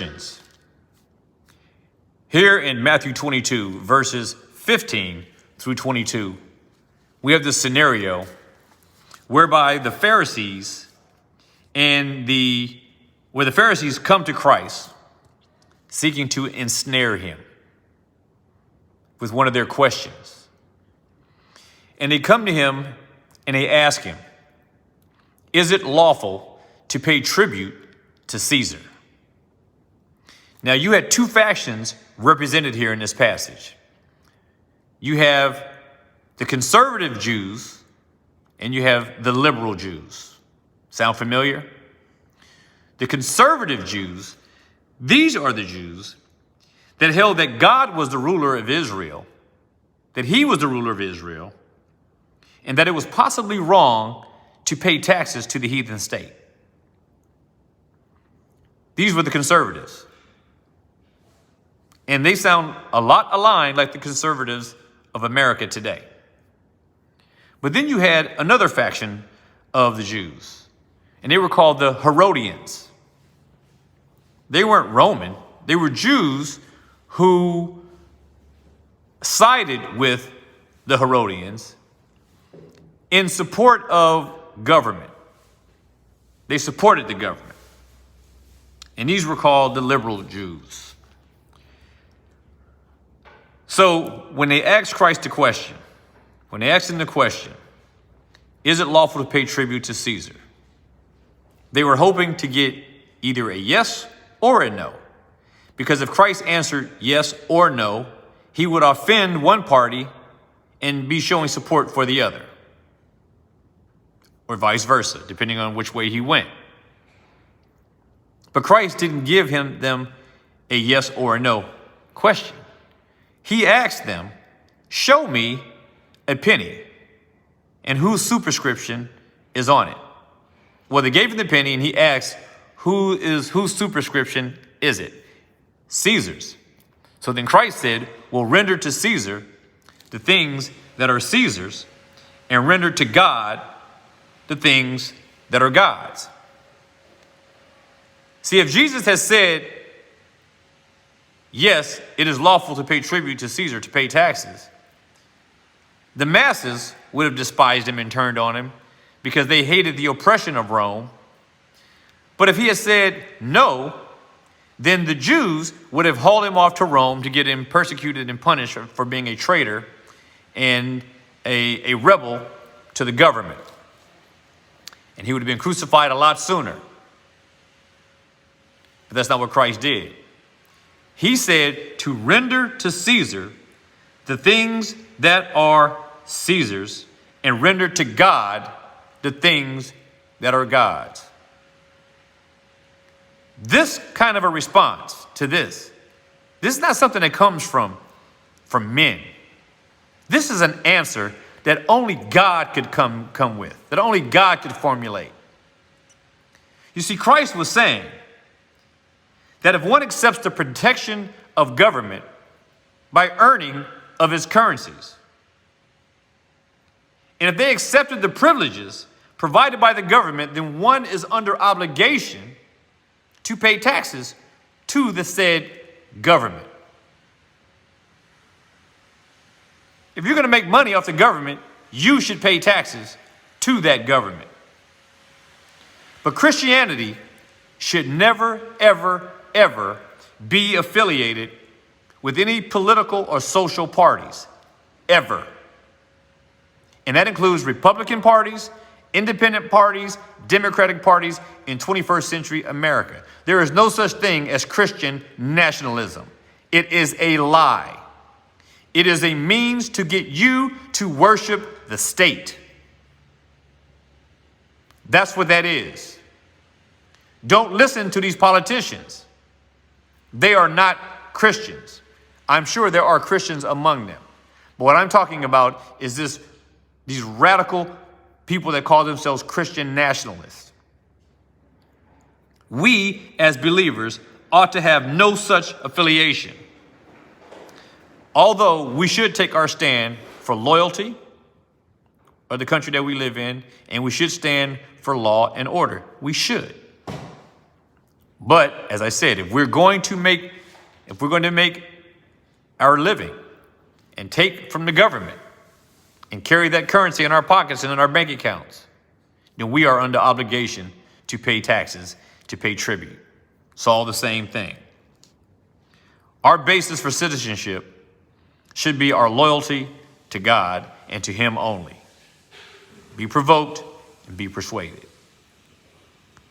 Christians. Here in Matthew 22, verses 15 through 22, we have this scenario whereby the Pharisees come to Christ seeking to ensnare him with one of their questions. And they come to him and they ask him, is it lawful to pay tribute to Caesar? Now, you had two factions represented here in this passage. You have the conservative Jews and you have the liberal Jews. Sound familiar? The conservative Jews, these are the Jews that held that God was the ruler of Israel, that he was the ruler of Israel, and that it was possibly wrong to pay taxes to the heathen state. These were the conservatives. And they sound a lot aligned like the conservatives of America today. But then you had another faction of the Jews, and they were called the Herodians. They weren't Roman. They were Jews who sided with the Herodians in support of government. They supported the government. And these were called the liberal Jews. So when they asked Christ the question, is it lawful to pay tribute to Caesar? They were hoping to get either a yes or a no. Because if Christ answered yes or no, he would offend one party and be showing support for the other. Or vice versa, depending on which way he went. But Christ didn't give them a yes or a no question. He asked them, show me a penny and whose superscription is on it. Well, they gave him the penny and he asked, whose superscription is it? Caesar's. So then Christ said, well, render to Caesar the things that are Caesar's and render to God the things that are God's. See, if Jesus has said, yes, it is lawful to pay tribute to Caesar, to pay taxes, the masses would have despised him and turned on him because they hated the oppression of Rome. But if he had said no, then the Jews would have hauled him off to Rome to get him persecuted and punished for being a traitor and a rebel to the government. And he would have been crucified a lot sooner. But that's not what Christ did. He said to render to Caesar the things that are Caesar's and render to God the things that are God's. This kind of a response to this is not something that comes from men. This is an answer that only God could come with, that only God could formulate. You see, Christ was saying that if one accepts the protection of government by earning of its currencies, and if they accepted the privileges provided by the government, then one is under obligation to pay taxes to the said government. If you're going to make money off the government, you should pay taxes to that government. But Christianity should never, ever, ever be affiliated with any political or social parties, ever. And that includes Republican parties, independent parties, Democratic parties in 21st century America. There is no such thing as Christian nationalism. It is a lie. It is a means to get you to worship the state. That's what that is. Don't listen to these politicians. They are not Christians. I'm sure there are Christians among them. But what I'm talking about is these radical people that call themselves Christian nationalists. We, as believers, ought to have no such affiliation. Although we should take our stand for loyalty of the country that we live in, and we should stand for law and order. We should. But as I said, if we're going to make our living and take from the government and carry that currency in our pockets and in our bank accounts, then we are under obligation to pay taxes, to pay tribute. It's all the same thing. Our basis for citizenship should be our loyalty to God and to Him only. Be provoked and be persuaded.